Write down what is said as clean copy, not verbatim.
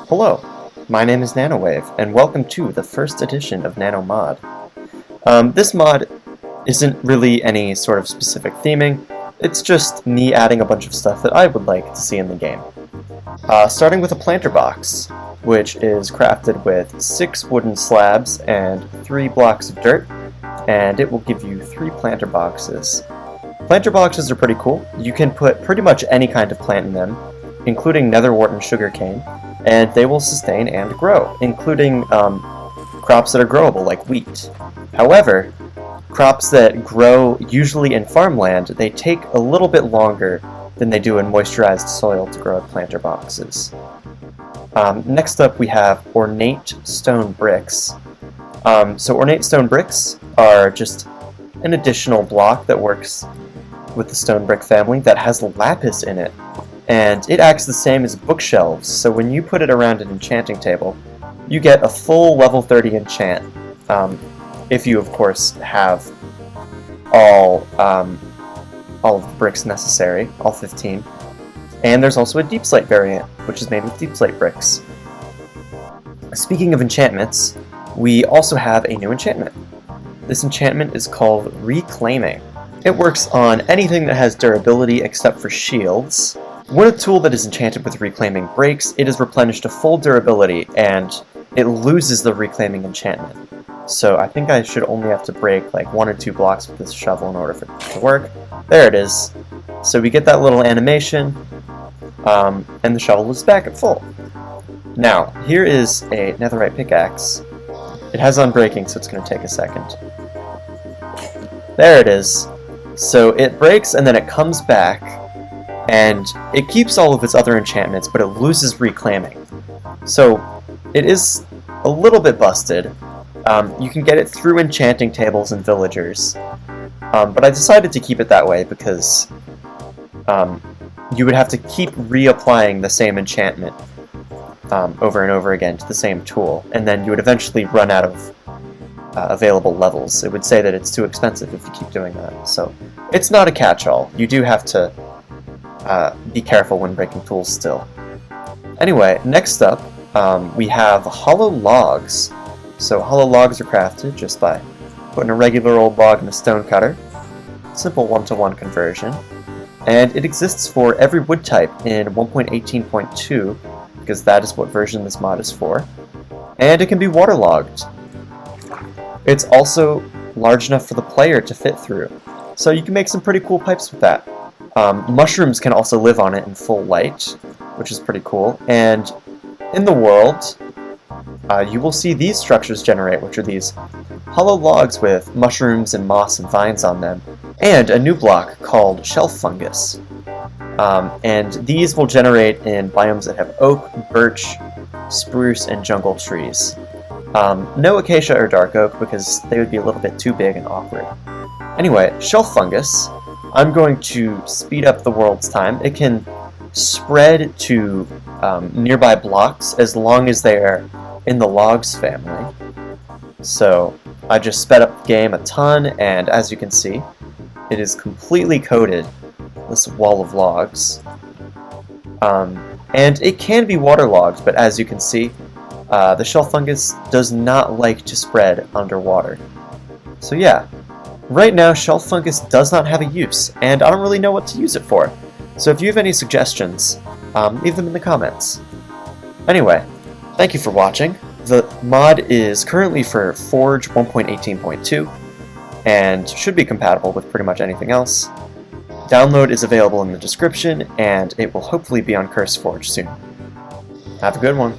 Hello, my name is Nanowave, and welcome to the first edition of nan0mod. This mod isn't really any sort of specific theming, it's just me adding a bunch of stuff that I would like to see in the game. Starting with a planter box, which is crafted with 6 wooden slabs and 3 blocks of dirt, and it will give you 3 planter boxes. Planter boxes are pretty cool. You can put pretty much any kind of plant in them, including netherwort and sugarcane, and they will sustain and grow, including crops that are growable, like wheat. However, crops that grow usually in farmland, they take a little bit longer than they do in moisturized soil to grow in planter boxes. Next up we have ornate stone bricks. So ornate stone bricks are just an additional block that works with the stone brick family that has lapis in it. And it acts the same as bookshelves, so when you put it around an enchanting table, you get a full level 30 enchant, if you of course have all of the bricks necessary, all 15. And there's also a deep slate variant, which is made with deep slate bricks. Speaking of enchantments, we also have a new enchantment. This enchantment is called Reclaiming. It works on anything that has durability except for shields. When a tool that is enchanted with Reclaiming breaks, it is replenished to full durability, and it loses the Reclaiming enchantment. So I think I should only have to break like 1 or 2 blocks with this shovel in order for it to work. There it is. So we get that little animation, and the shovel is back at full. Now, here is a netherite pickaxe. It has unbreaking, so it's going to take a second. There it is. So it breaks and then it comes back, and it keeps all of its other enchantments, but it loses Reclaiming. So it is a little bit busted. You can get it through enchanting tables and villagers, but I decided to keep it that way because you would have to keep reapplying the same enchantment over and over again to the same tool, and then you would eventually run out of available levels. It would say that it's too expensive if you keep doing that. So it's not a catch-all. You do have to be careful when breaking tools still. Anyway, next up we have hollow logs. So hollow logs are crafted just by putting a regular old log in a stone cutter. Simple 1-to-1 conversion. And it exists for every wood type in 1.18.2, because that is what version this mod is for. And it can be waterlogged. It's also large enough for the player to fit through, so you can make some pretty cool pipes with that. Mushrooms can also live on it in full light, which is pretty cool. And in the world, you will see these structures generate, which are these hollow logs with mushrooms and moss and vines on them, and a new block called shelf fungus. And these will generate in biomes that have oak, birch, spruce, and jungle trees. No acacia or dark oak, because they would be a little bit too big and awkward. Anyway, shelf fungus, I'm going to speed up the world's time. It can spread to nearby blocks as long as they are in the logs family. So I just sped up the game a ton, and as you can see, it is completely coated, this wall of logs. And it can be waterlogged, but as you can see, the shelf fungus does not like to spread underwater. So yeah, right now shelf fungus does not have a use, and I don't really know what to use it for. So if you have any suggestions, leave them in the comments. Anyway, thank you for watching. The mod is currently for Forge 1.18.2, and should be compatible with pretty much anything else. Download is available in the description, and it will hopefully be on CurseForge soon. Have a good one.